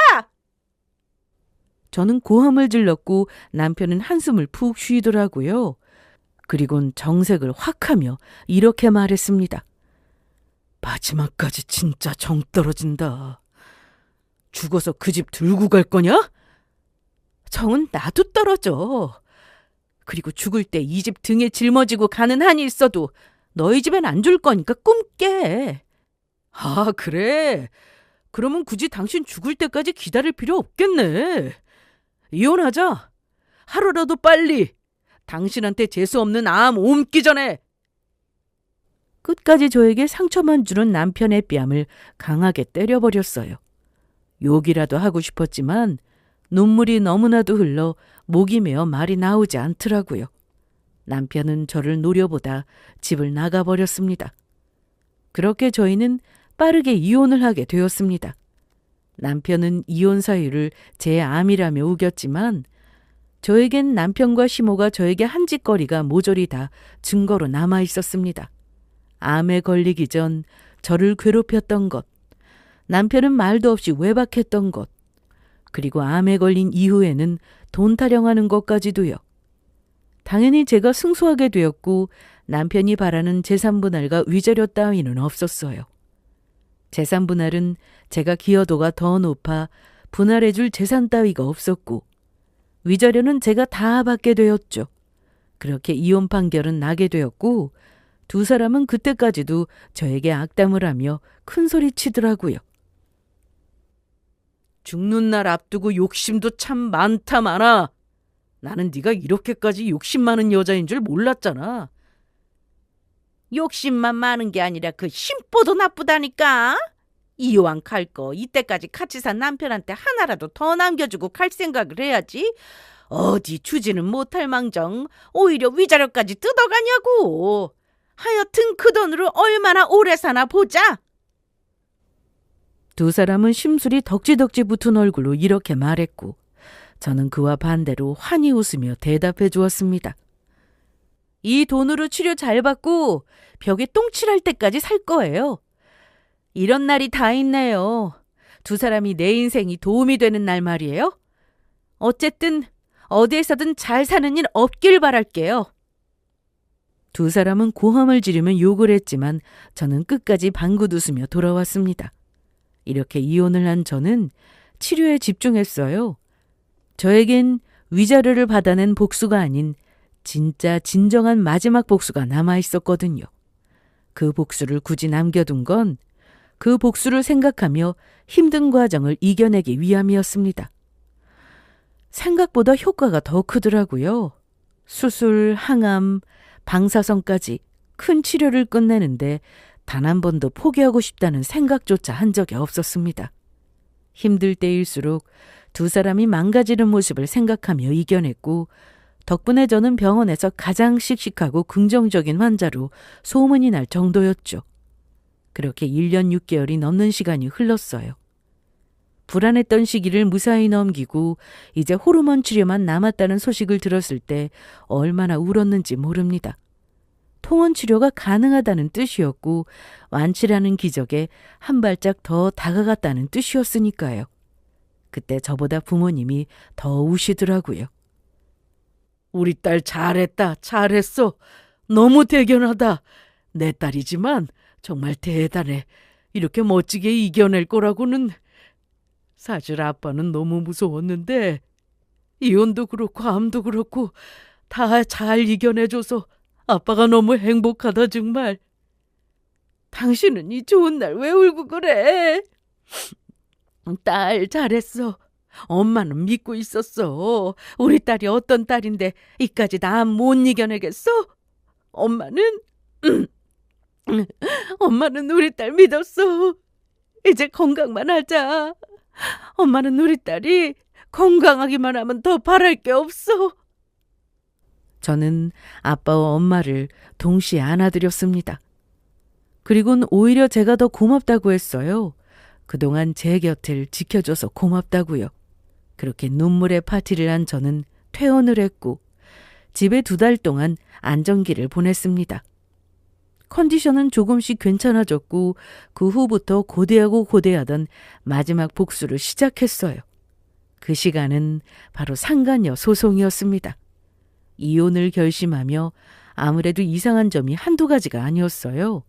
저는 고함을 질렀고 남편은 한숨을 푹 쉬더라고요. 그리곤 정색을 확 하며 이렇게 말했습니다. 마지막까지 진짜 정 떨어진다. 죽어서 그 집 들고 갈 거냐? 정은 나도 떨어져. 그리고 죽을 때 이 집 등에 짊어지고 가는 한이 있어도 너희 집엔 안 줄 거니까 꿈 깨. 아, 그래? 그러면 굳이 당신 죽을 때까지 기다릴 필요 없겠네. 이혼하자. 하루라도 빨리. 당신한테 재수 없는 암 옮기 전에. 끝까지 저에게 상처만 주는 남편의 뺨을 강하게 때려버렸어요. 욕이라도 하고 싶었지만 눈물이 너무나도 흘러 목이 메어 말이 나오지 않더라고요. 남편은 저를 노려보다 집을 나가버렸습니다. 그렇게 저희는 빠르게 이혼을 하게 되었습니다. 남편은 이혼 사유를 제 암이라며 우겼지만 저에겐 남편과 시모가 저에게 한 짓거리가 모조리 다 증거로 남아 있었습니다. 암에 걸리기 전 저를 괴롭혔던 것, 남편은 말도 없이 외박했던 것, 그리고 암에 걸린 이후에는 돈 타령하는 것까지도요. 당연히 제가 승소하게 되었고 남편이 바라는 재산분할과 위자료 따위는 없었어요. 재산분할은 제가 기여도가 더 높아 분할해줄 재산 따위가 없었고 위자료는 제가 다 받게 되었죠. 그렇게 이혼 판결은 나게 되었고 두 사람은 그때까지도 저에게 악담을 하며 큰소리 치더라고요. 죽는 날 앞두고 욕심도 참 많다 많아. 나는 네가 이렇게까지 욕심 많은 여자인 줄 몰랐잖아. 욕심만 많은 게 아니라 그 심보도 나쁘다니까. 이왕 갈 거 이때까지 같이 산 남편한테 하나라도 더 남겨주고 갈 생각을 해야지. 어디 주지는 못할 망정 오히려 위자료까지 뜯어가냐고. 하여튼 그 돈으로 얼마나 오래 사나 보자. 두 사람은 심술이 덕지덕지 붙은 얼굴로 이렇게 말했고 저는 그와 반대로 환히 웃으며 대답해 주었습니다. 이 돈으로 치료 잘 받고 벽에 똥칠할 때까지 살 거예요. 이런 날이 다 있네요. 두 사람이 내 인생이 도움이 되는 날 말이에요. 어쨌든 어디에서든 잘 사는 일 없길 바랄게요. 두 사람은 고함을 지르며 욕을 했지만 저는 끝까지 방긋 웃으며 돌아왔습니다. 이렇게 이혼을 한 저는 치료에 집중했어요. 저에겐 위자료를 받아낸 복수가 아닌 진짜 진정한 마지막 복수가 남아있었거든요. 그 복수를 굳이 남겨둔 건 그 복수를 생각하며 힘든 과정을 이겨내기 위함이었습니다. 생각보다 효과가 더 크더라고요. 수술, 항암, 방사선까지 큰 치료를 끝내는데 단 한 번도 포기하고 싶다는 생각조차 한 적이 없었습니다. 힘들 때일수록 두 사람이 망가지는 모습을 생각하며 이겨냈고 덕분에 저는 병원에서 가장 씩씩하고 긍정적인 환자로 소문이 날 정도였죠. 그렇게 1년 6개월이 넘는 시간이 흘렀어요. 불안했던 시기를 무사히 넘기고 이제 호르몬 치료만 남았다는 소식을 들었을 때 얼마나 울었는지 모릅니다. 통원 치료가 가능하다는 뜻이었고 완치라는 기적에 한 발짝 더 다가갔다는 뜻이었으니까요. 그때 저보다 부모님이 더 우시더라고요. 우리 딸 잘했다, 잘했어. 너무 대견하다. 내 딸이지만 정말 대단해. 이렇게 멋지게 이겨낼 거라고는. 사실 아빠는 너무 무서웠는데 이혼도 그렇고 암도 그렇고 다 잘 이겨내줘서 아빠가 너무 행복하다 정말. 당신은 이 좋은 날 왜 울고 그래? 딸 잘했어. 엄마는 믿고 있었어. 우리 딸이 어떤 딸인데 이까지 나 못 이겨내겠어? 엄마는 엄마는 우리 딸 믿었어. 이제 건강만 하자. 엄마는 우리 딸이 건강하기만 하면 더 바랄 게 없어. 저는 아빠와 엄마를 동시에 안아드렸습니다. 그리고는 오히려 제가 더 고맙다고 했어요. 그동안 제 곁을 지켜줘서 고맙다고요. 그렇게 눈물의 파티를 한 저는 퇴원을 했고 집에 2달 동안 안정기를 보냈습니다. 컨디션은 조금씩 괜찮아졌고 그 후부터 고대하고 고대하던 마지막 복수를 시작했어요. 그 시간은 바로 상간녀 소송이었습니다. 이혼을 결심하며 아무래도 이상한 점이 한두 가지가 아니었어요.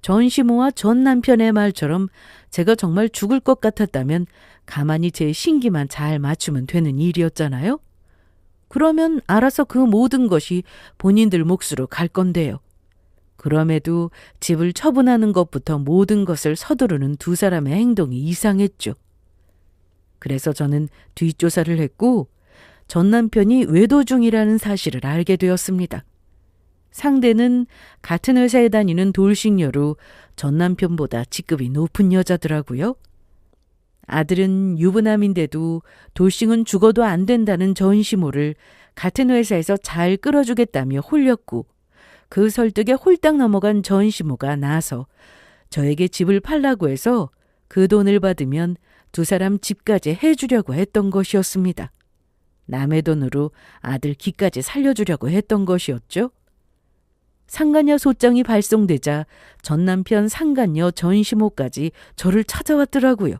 전시모와 전 남편의 말처럼 제가 정말 죽을 것 같았다면 가만히 제 신기만 잘 맞추면 되는 일이었잖아요. 그러면 알아서 그 모든 것이 본인들 몫으로 갈 건데요. 그럼에도 집을 처분하는 것부터 모든 것을 서두르는 2 사람의 행동이 이상했죠. 그래서 저는 뒷조사를 했고 전 남편이 외도 중이라는 사실을 알게 되었습니다. 상대는 같은 회사에 다니는 돌싱녀로 전 남편보다 직급이 높은 여자더라고요. 아들은 유부남인데도 돌싱은 죽어도 안 된다는 전시모를 같은 회사에서 잘 끌어주겠다며 홀렸고 그 설득에 홀딱 넘어간 전시모가 나서 저에게 집을 팔라고 해서 그 돈을 받으면 2 사람 집까지 해주려고 했던 것이었습니다. 남의 돈으로 아들 기까지 살려주려고 했던 것이었죠. 상간녀 소장이 발송되자 전 남편 상간녀 전시모까지 저를 찾아왔더라고요.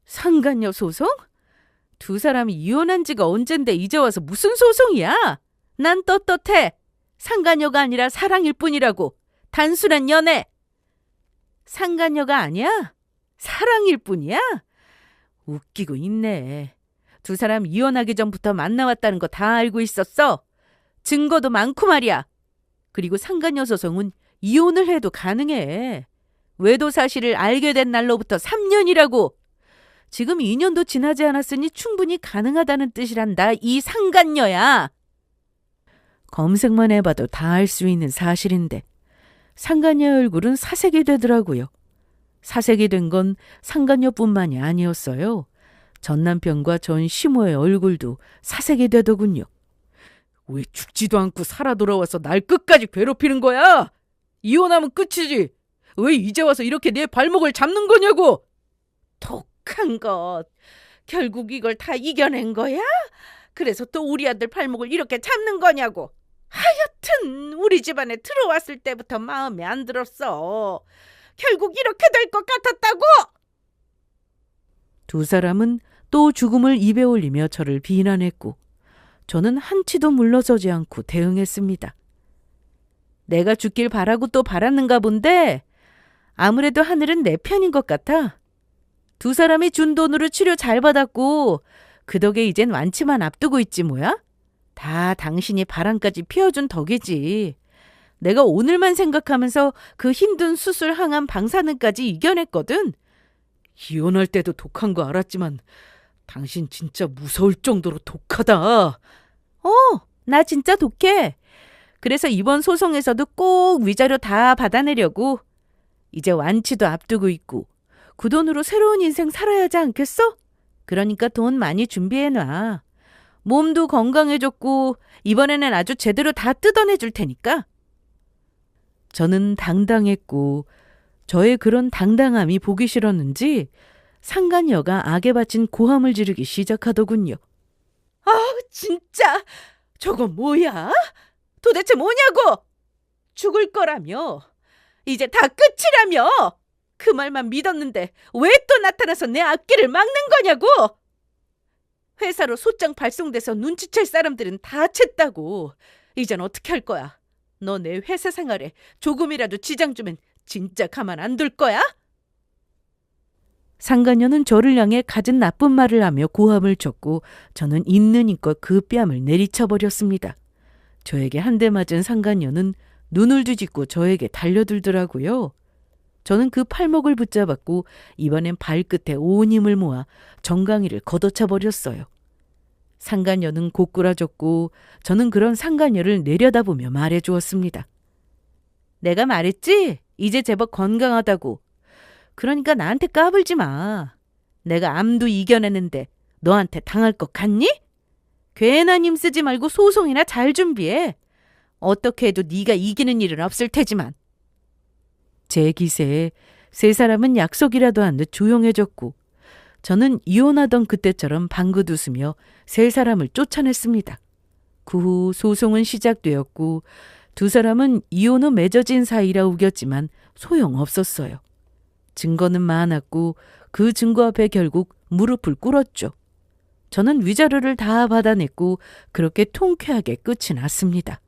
상간녀 소송? 2 사람이 이혼한 지가 언젠데 이제 와서 무슨 소송이야? 난 떳떳해. 상간녀가 아니라 사랑일 뿐이라고. 단순한 연애. 상간녀가 아니야? 사랑일 뿐이야? 웃기고 있네. 2 사람 이혼하기 전부터 만나왔다는 거 다 알고 있었어. 증거도 많고 말이야. 그리고 상간녀 소송은 이혼을 해도 가능해. 외도 사실을 알게 된 날로부터 3년이라고. 지금 2년도 지나지 않았으니 충분히 가능하다는 뜻이란다. 이 상간녀야. 검색만 해봐도 다 알 수 있는 사실인데 상간녀 얼굴은 사색이 되더라고요. 사색이 된 건 상간녀뿐만이 아니었어요. 전 남편과 전 시모의 얼굴도 사색이 되더군요. 왜 죽지도 않고 살아 돌아와서 날 끝까지 괴롭히는 거야? 이혼하면 끝이지. 왜 이제 와서 이렇게 내 발목을 잡는 거냐고. 독한 것. 결국 이걸 다 이겨낸 거야? 그래서 또 우리 아들 발목을 이렇게 잡는 거냐고. 하여튼 우리 집안에 들어왔을 때부터 마음에 안 들었어. 결국 이렇게 될 것 같았다고. 2 사람은 또 죽음을 입에 올리며 저를 비난했고 저는 한치도 물러서지 않고 대응했습니다. 내가 죽길 바라고 또 바랐는가 본데 아무래도 하늘은 내 편인 것 같아. 2 사람이 준 돈으로 치료 잘 받았고 그 덕에 이젠 완치만 앞두고 있지 뭐야? 다 당신이 바람까지 피워준 덕이지. 내가 오늘만 생각하면서 그 힘든 수술 항암 방사능까지 이겨냈거든. 이혼할 때도 독한 거 알았지만 당신 진짜 무서울 정도로 독하다. 나 진짜 독해. 그래서 이번 소송에서도 꼭 위자료 다 받아내려고. 이제 완치도 앞두고 있고 그 돈으로 새로운 인생 살아야 하지 않겠어? 그러니까 돈 많이 준비해놔. 몸도 건강해졌고 이번에는 아주 제대로 다 뜯어내줄 테니까. 저는 당당했고 저의 그런 당당함이 보기 싫었는지 상간녀가 악에 바친 고함을 지르기 시작하더군요. 아, 진짜 저거 뭐야? 도대체 뭐냐고? 죽을 거라며. 이제 다 끝이라며. 그 말만 믿었는데 왜 또 나타나서 내 앞길을 막는 거냐고. 회사로 소장 발송돼서 눈치챌 사람들은 다 챘다고. 이젠 어떻게 할 거야? 너 내 회사 생활에 조금이라도 지장 주면 진짜 가만 안 둘 거야? 상간녀는 저를 향해 갖은 나쁜 말을 하며 고함을 쳤고 저는 있는 힘껏 그 뺨을 내리쳐버렸습니다. 저에게 한 대 맞은 상간녀는 눈을 뒤집고 저에게 달려들더라고요. 저는 그 팔목을 붙잡았고 이번엔 발끝에 온 힘을 모아 정강이를 걷어차 버렸어요. 상간녀는 고꾸라졌고 저는 그런 상간녀를 내려다보며 말해주었습니다. 내가 말했지? 이제 제법 건강하다고. 그러니까 나한테 까불지 마. 내가 암도 이겨내는데 너한테 당할 것 같니? 괜한 힘 쓰지 말고 소송이나 잘 준비해. 어떻게 해도 네가 이기는 일은 없을 테지만. 제 기세에 세 사람은 약속이라도 한 듯 조용해졌고 저는 이혼하던 그때처럼 방긋 웃으며 세 사람을 쫓아냈습니다. 그 후 소송은 시작되었고 두 사람은 이혼 후 맺어진 사이라 우겼지만 소용없었어요. 증거는 많았고 그 증거 앞에 결국 무릎을 꿇었죠. 저는 위자료를 다 받아냈고 그렇게 통쾌하게 끝이 났습니다.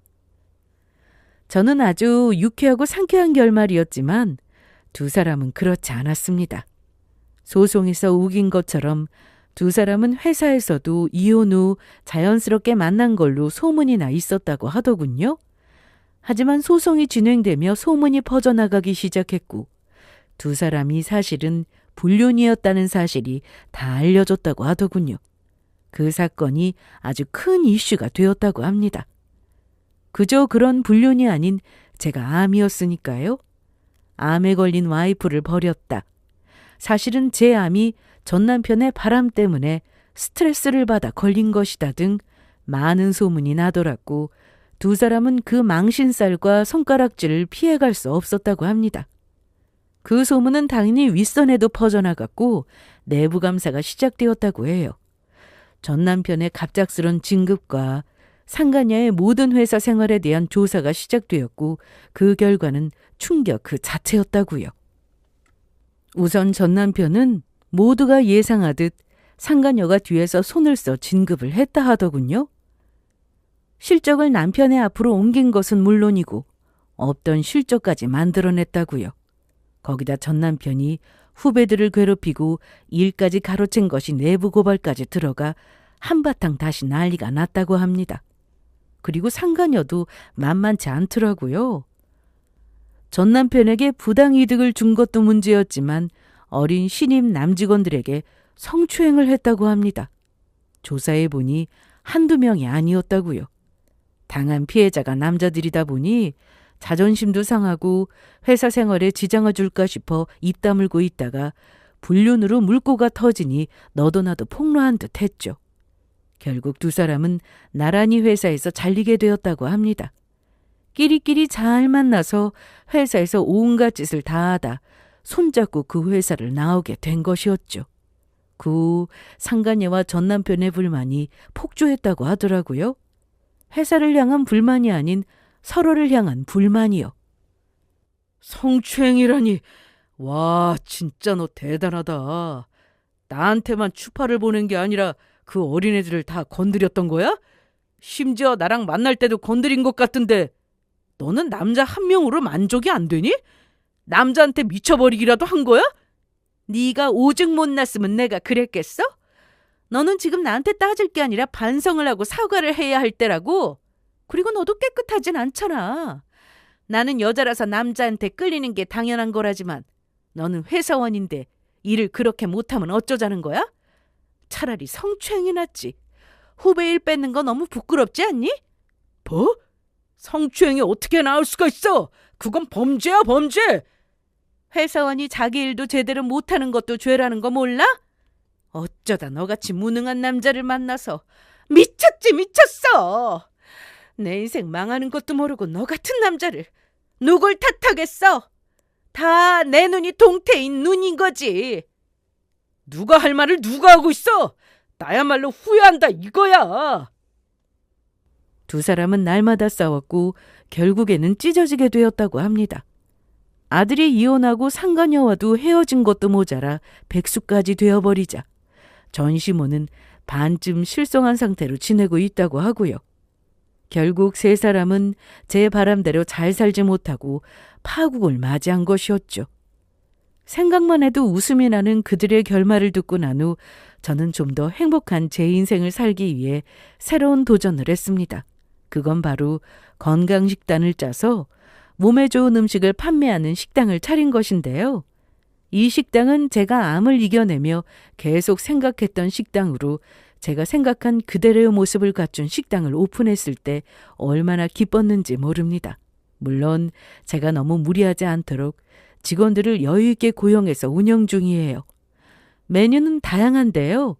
저는 아주 유쾌하고 상쾌한 결말이었지만 두 사람은 그렇지 않았습니다. 소송에서 우긴 것처럼 두 사람은 회사에서도 이혼 후 자연스럽게 만난 걸로 소문이 나 있었다고 하더군요. 하지만 소송이 진행되며 소문이 퍼져나가기 시작했고 두 사람이 사실은 불륜이었다는 사실이 다 알려졌다고 하더군요. 그 사건이 아주 큰 이슈가 되었다고 합니다. 그저 그런 불륜이 아닌 제가 암이었으니까요. 암에 걸린 와이프를 버렸다. 사실은 제 암이 전 남편의 바람 때문에 스트레스를 받아 걸린 것이다 등 많은 소문이 나돌았고 두 사람은 그 망신살과 손가락질을 피해갈 수 없었다고 합니다. 그 소문은 당연히 윗선에도 퍼져나갔고 내부 감사가 시작되었다고 해요. 전 남편의 갑작스런 진급과 상간녀의 모든 회사 생활에 대한 조사가 시작되었고 그 결과는 충격 그 자체였다고요. 우선 전 남편은 모두가 예상하듯 상간녀가 뒤에서 손을 써 진급을 했다 하더군요. 실적을 남편의 앞으로 옮긴 것은 물론이고 없던 실적까지 만들어냈다고요. 거기다 전 남편이 후배들을 괴롭히고 일까지 가로챈 것이 내부 고발까지 들어가 한바탕 다시 난리가 났다고 합니다. 그리고 상간녀도 만만치 않더라고요. 전 남편에게 부당이득을 준 것도 문제였지만 어린 신입 남직원들에게 성추행을 했다고 합니다. 조사해보니 한두 명이 아니었다고요. 당한 피해자가 남자들이다 보니 자존심도 상하고 회사 생활에 지장을 줄까 싶어 입 다물고 있다가 불륜으로 물꼬가 터지니 너도 나도 폭로한 듯 했죠. 결국 두 사람은 나란히 회사에서 잘리게 되었다고 합니다. 끼리끼리 잘 만나서 회사에서 온갖 짓을 다 하다 손잡고 그 회사를 나오게 된 것이었죠. 그 후 상간녀와 전 남편의 불만이 폭주했다고 하더라고요. 회사를 향한 불만이 아닌 서로를 향한 불만이요. 성추행이라니. 와, 진짜 너 대단하다. 나한테만 추파를 보낸 게 아니라 그 어린애들을 다 건드렸던 거야? 심지어 나랑 만날 때도 건드린 것 같은데 너는 남자 한 명으로 만족이 안 되니? 남자한테 미쳐버리기라도 한 거야? 네가 오죽 못났으면 내가 그랬겠어? 너는 지금 나한테 따질 게 아니라 반성을 하고 사과를 해야 할 때라고. 그리고 너도 깨끗하진 않잖아. 나는 여자라서 남자한테 끌리는 게 당연한 거라지만 너는 회사원인데 일을 그렇게 못하면 어쩌자는 거야? 차라리 성추행이 낫지. 후배 일 뺏는 거 너무 부끄럽지 않니? 뭐? 성추행이 어떻게 나올 수가 있어? 그건 범죄야, 범죄. 회사원이 자기 일도 제대로 못하는 것도 죄라는 거 몰라? 어쩌다 너같이 무능한 남자를 만나서 미쳤지 미쳤어. 내 인생 망하는 것도 모르고 너 같은 남자를 누굴 탓하겠어? 다 내 눈이 동태인 눈인 거지. 누가 할 말을 누가 하고 있어? 나야말로 후회한다 이거야. 두 사람은 날마다 싸웠고 결국에는 찢어지게 되었다고 합니다. 아들이 이혼하고 상간녀와도 헤어진 것도 모자라 백수까지 되어버리자 전시모는 반쯤 실성한 상태로 지내고 있다고 하고요. 결국 세 사람은 제 바람대로 잘 살지 못하고 파국을 맞이한 것이었죠. 생각만 해도 웃음이 나는 그들의 결말을 듣고 난 후 저는 좀 더 행복한 제 인생을 살기 위해 새로운 도전을 했습니다. 그건 바로 건강식단을 짜서 몸에 좋은 음식을 판매하는 식당을 차린 것인데요. 이 식당은 제가 암을 이겨내며 계속 생각했던 식당으로 제가 생각한 그대로의 모습을 갖춘 식당을 오픈했을 때 얼마나 기뻤는지 모릅니다. 물론 제가 너무 무리하지 않도록 직원들을 여유 있게 고용해서 운영 중이에요. 메뉴는 다양한데요.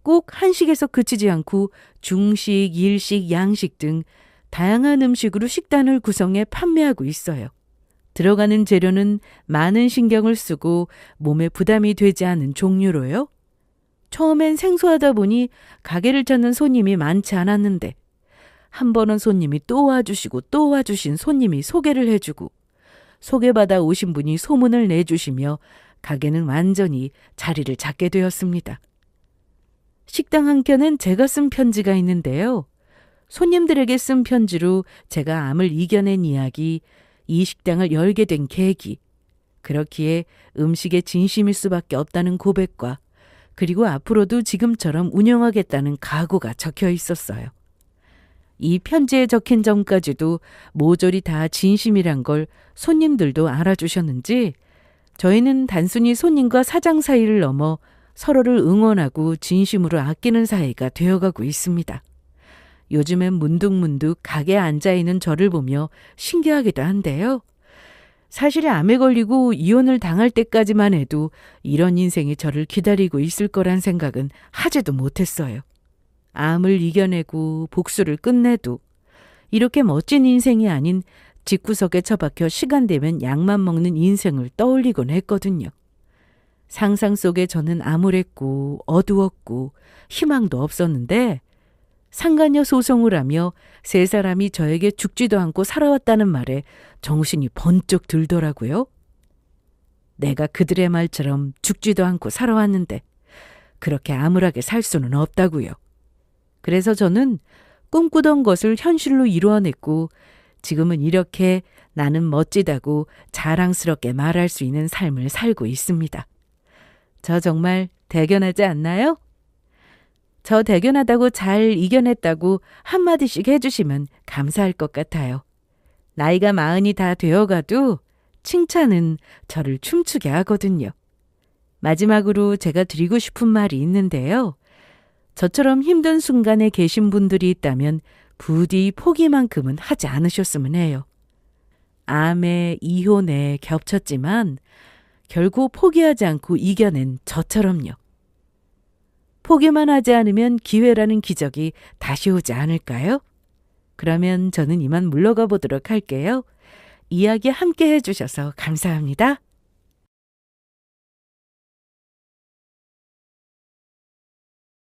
꼭 한식에서 그치지 않고 중식, 일식, 양식 등 다양한 음식으로 식단을 구성해 판매하고 있어요. 들어가는 재료는 많은 신경을 쓰고 몸에 부담이 되지 않은 종류로요. 처음엔 생소하다 보니 가게를 찾는 손님이 많지 않았는데 한 번은 손님이 또 와주시고 또 와주신 손님이 소개를 해주고 소개받아 오신 분이 소문을 내주시며 가게는 완전히 자리를 잡게 되었습니다. 식당 한켠엔 제가 쓴 편지가 있는데요. 손님들에게 쓴 편지로 제가 암을 이겨낸 이야기, 이 식당을 열게 된 계기, 그렇기에 음식에 진심일 수밖에 없다는 고백과 그리고 앞으로도 지금처럼 운영하겠다는 각오가 적혀 있었어요. 이 편지에 적힌 점까지도 모조리 다 진심이란 걸 손님들도 알아주셨는지 저희는 단순히 손님과 사장 사이를 넘어 서로를 응원하고 진심으로 아끼는 사이가 되어가고 있습니다. 요즘엔 문득문득 가게에 앉아있는 저를 보며 신기하기도 한데요. 사실 암에 걸리고 이혼을 당할 때까지만 해도 이런 인생이 저를 기다리고 있을 거란 생각은 하지도 못했어요. 암을 이겨내고 복수를 끝내도 이렇게 멋진 인생이 아닌 집구석에 처박혀 시간 되면 약만 먹는 인생을 떠올리곤 했거든요. 상상 속에 저는 암울했고 어두웠고 희망도 없었는데 상간녀 소송을 하며 세 사람이 저에게 죽지도 않고 살아왔다는 말에 정신이 번쩍 들더라고요. 내가 그들의 말처럼 죽지도 않고 살아왔는데 그렇게 암울하게 살 수는 없다고요. 그래서 저는 꿈꾸던 것을 현실로 이루어냈고 지금은 이렇게 나는 멋지다고 자랑스럽게 말할 수 있는 삶을 살고 있습니다. 저 정말 대견하지 않나요? 저 대견하다고 잘 이겨냈다고 한마디씩 해주시면 감사할 것 같아요. 나이가 40이 다 되어가도 칭찬은 저를 춤추게 하거든요. 마지막으로 제가 드리고 싶은 말이 있는데요. 저처럼 힘든 순간에 계신 분들이 있다면 부디 포기만큼은 하지 않으셨으면 해요. 암에 이혼에 겹쳤지만 결국 포기하지 않고 이겨낸 저처럼요. 포기만 하지 않으면 기회라는 기적이 다시 오지 않을까요? 그러면 저는 이만 물러가 보도록 할게요. 이야기 함께 해주셔서 감사합니다.